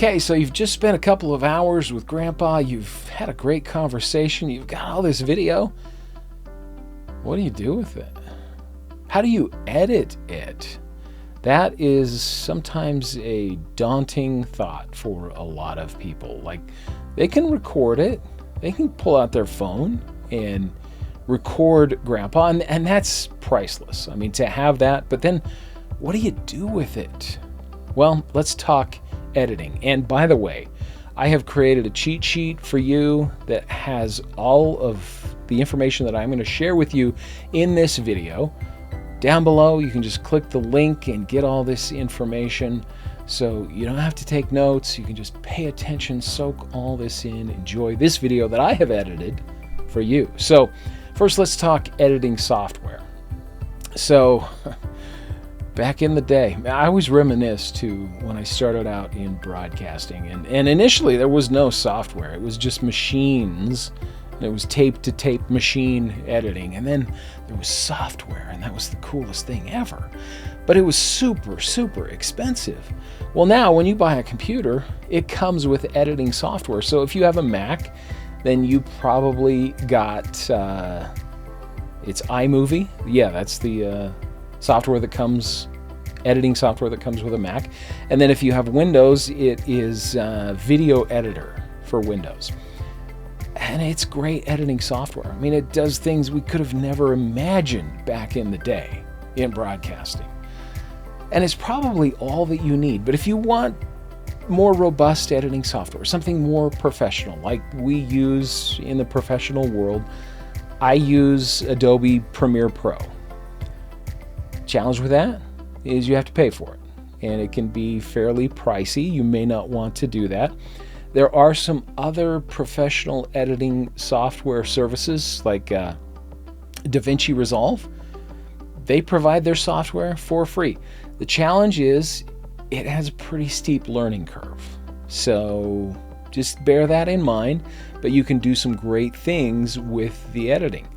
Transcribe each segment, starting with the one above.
Okay, so you've just spent a couple of hours with Grandpa. You've had a great conversation. You've got all this video. What do you do with it? How do you edit it? That is sometimes a daunting thought for a lot of people. Like, they can record it. They can pull out their phone and record Grandpa, and that's priceless. I mean, to have that, but then what do you do with it? Well, let's talk editing. And by the way, I have created a cheat sheet for you that has all of the information that I'm going to share with you in this video. Down below, you can just click the link and get all this information. So you don't have to take notes. You can just pay attention, soak all this in, enjoy this video that I have edited for you. So first, let's talk editing software. So back in the day, I always reminisce to when I started out in broadcasting, and initially there was no software. It was just machines. It was tape-to-tape machine editing, and then there was software, and that was the coolest thing ever. But it was super, super expensive. Well, now when you buy a computer, it comes with editing software. So if you have a Mac, then you probably got it's iMovie. Yeah, that's the software that comes, editing software that comes with a Mac. And then if you have Windows, it is Video Editor for Windows. And it's great editing software. I mean, it does things we could have never imagined back in the day in broadcasting. And it's probably all that you need. But if you want more robust editing software, something more professional, like we use in the professional world, I use Adobe Premiere Pro. Challenge with that is you have to pay for it. And it can be fairly pricey. You may not want to do that. There are some other professional editing software services like DaVinci Resolve. They provide their software for free. The challenge is it has a pretty steep learning curve. So just bear that in mind, but you can do some great things with the editing.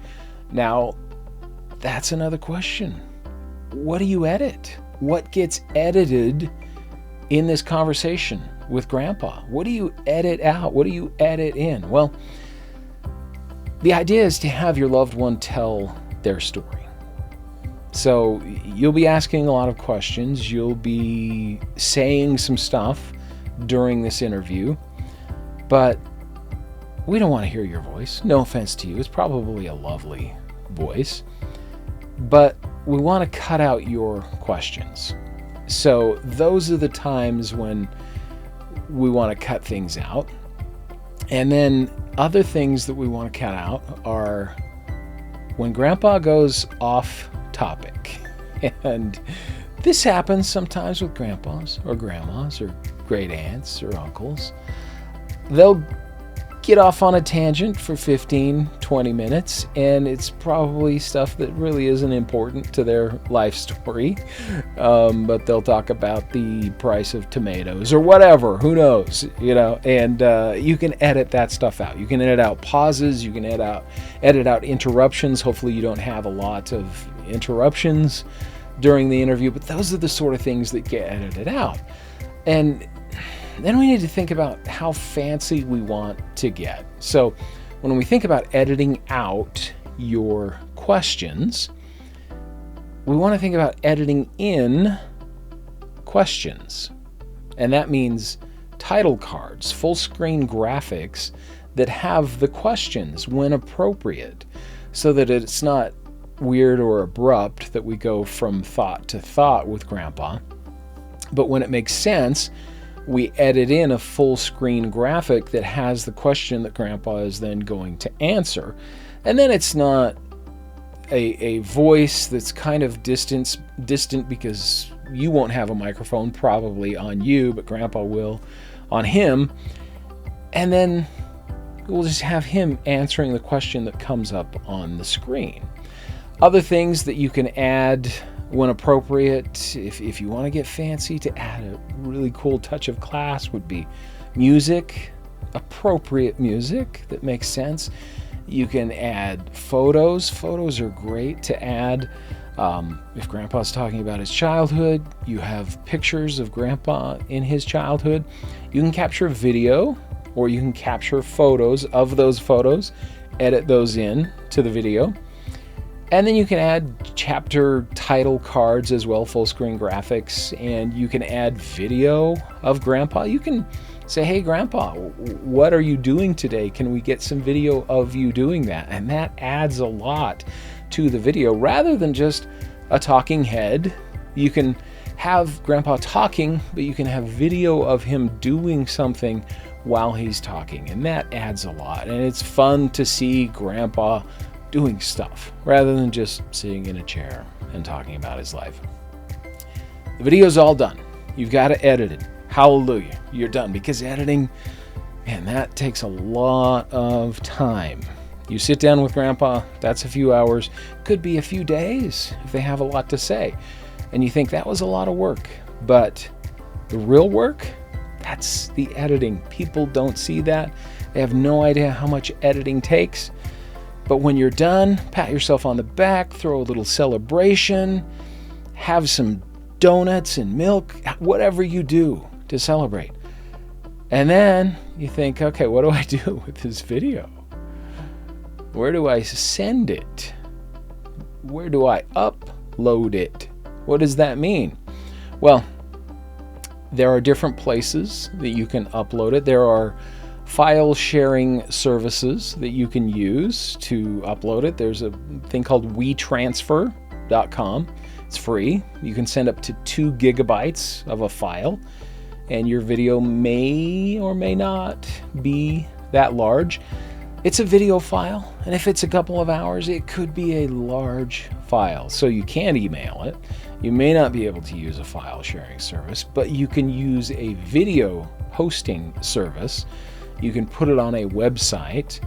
Now, that's another question. What do you edit? What gets edited in this conversation with Grandpa? What do you edit out? What do you edit in? Well, the idea is to have your loved one tell their story. So you'll be asking a lot of questions. You'll be saying some stuff during this interview, but we don't want to hear your voice. No offense to you. It's probably a lovely voice, but we want to cut out your questions. So those are the times when we want to cut things out. And then other things that we want to cut out are when Grandpa goes off topic. And this happens sometimes with grandpas or grandmas or great aunts or uncles. They'll get off on a tangent for 15, 20 minutes, and it's probably stuff that really isn't important to their life story. But they'll talk about the price of tomatoes or whatever, who knows, and you can edit that stuff out. You can edit out pauses, you can edit out interruptions. Hopefully you don't have a lot of interruptions during the interview, but those are the sort of things that get edited out. And then we need to think about how fancy we want to get. So when we think about editing out your questions, we want to think about editing in questions. And that means title cards, full screen graphics that have the questions when appropriate, so that it's not weird or abrupt that we go from thought to thought with Grandpa. But when it makes sense, we edit in a full screen graphic that has the question that Grandpa is then going to answer. And then it's not a voice that's kind of distant because you won't have a microphone probably on you, but Grandpa will on him. And then we'll just have him answering the question that comes up on the screen. Other things that you can add when appropriate, if you want to get fancy, to add a really cool touch of class, would be music, appropriate music that makes sense. You can add photos. Photos are great to add. If Grandpa's talking about his childhood, you have pictures of Grandpa in his childhood. You can capture video, or you can capture photos of those photos, edit those in to the video. And then you can add chapter title cards as well, full screen graphics, and you can add video of Grandpa. You can say, hey, Grandpa, what are you doing today? Can we get some video of you doing that? And that adds a lot to the video. Rather than just a talking head, you can have Grandpa talking, but you can have video of him doing something while he's talking. And that adds a lot. And it's fun to see Grandpa doing stuff rather than just sitting in a chair and talking about his life. The video's all done. You've got to edit it. Hallelujah, you're done. Because editing, man, that takes a lot of time. You sit down with Grandpa, that's a few hours, could be a few days if they have a lot to say. And you think that was a lot of work. But the real work, that's the editing. People don't see that. They have no idea how much editing takes. But when you're done, pat yourself on the back, throw a little celebration, have some donuts and milk, whatever you do to celebrate. And then you think, okay, what do I do with this video? Where do I send it? Where do I upload it? What does that mean? Well, there are different places that you can upload it. There are file sharing services that you can use to upload it. There's a thing called WeTransfer.com. It's free. You can send up to 2 gigabytes of a file, and your video may or may not be that large. It's a video file, and if it's a couple of hours, it could be a large file. So you can email it. You may not be able to use a file sharing service, but you can use a video hosting service. You can put it on a website.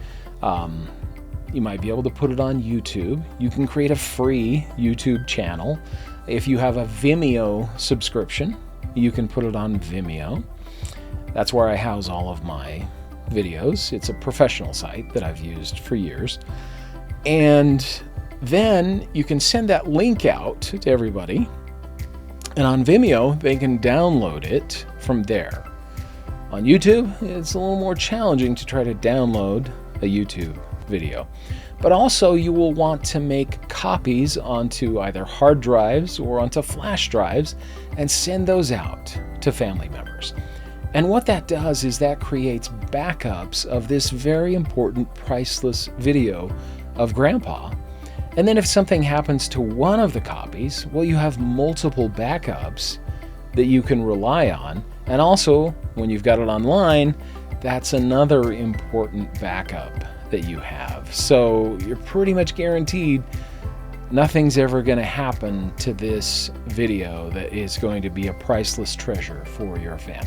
You might be able to put it on YouTube. You can create a free YouTube channel. If you have a Vimeo subscription, you can put it on Vimeo. That's where I house all of my videos. It's a professional site that I've used for years. And then you can send that link out to everybody. And on Vimeo, they can download it from there. On YouTube, it's a little more challenging to try to download a YouTube video. But also, you will want to make copies onto either hard drives or onto flash drives and send those out to family members. And what that does is that creates backups of this very important, priceless video of Grandpa. And then if something happens to one of the copies, well, you have multiple backups that you can rely on. And also, when you've got it online, that's another important backup that you have. So you're pretty much guaranteed nothing's ever going to happen to this video that is going to be a priceless treasure for your family.